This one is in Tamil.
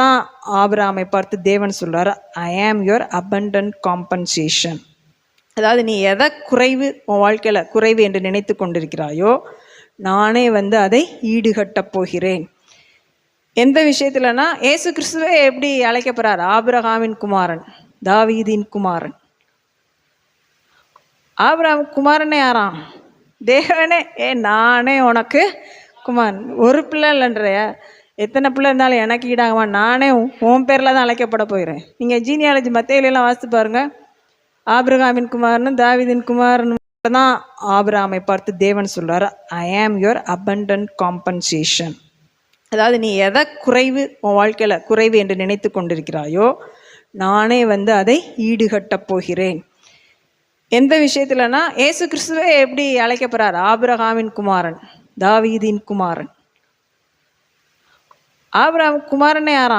தான் ஆபிரகாமை பார்த்து தேவன் சொல்றாரு, ஐ ஆம் யுவர் abundant compensation. அதாவது நீ எதை குறைவு உன் வாழ்க்கையில குறைவு என்று நினைத்து கொண்டிருக்கிறாயோ, நானே அதை ஈடுகட்டப் போகிறேன். எந்த விஷயத்துலனா, ஏசு கிறிஸ்துவே எப்படி அழைக்கப்படுறார்? ஆபிரகாமின் குமாரன், தாவீதின் குமாரன். ஆபிரகாம் குமாரனே யாராம்? தேவனே, நானே உனக்கு குமாரன். ஒரு பிள்ளை இல்லைன்றைய, எத்தனை பிள்ளை இருந்தாலும் எனக்கு ஈடாகமா, நானே உன் பேரில் தான் அழைக்கப்பட போகிறேன். நீங்கள் ஜீனியாலஜி மத்தேயிலெல்லாம் வாசித்து பாருங்க, ஆபிரகாமின் குமாரனும் தாவீதின் குமாரனும் தான் ஆபிரகாமை பார்த்து தேவன் சொல்றாரு, ஐ ஆம் யுவர் abundant compensation. அதாவது நீ எதை குறைவு உன் வாழ்க்கையில் குறைவு என்று நினைத்து கொண்டிருக்கிறாயோ, நானே அதை ஈடுகட்டப் போகிறேன். எந்த விஷயத்துலனா, ஏசு கிறிஸ்துவே எப்படி அழைக்கப்படுறார்? ஆபிரகாமின் குமாரன், தாவீதின் குமாரன். ஆபிரகாம் குமாரனே யாராம்?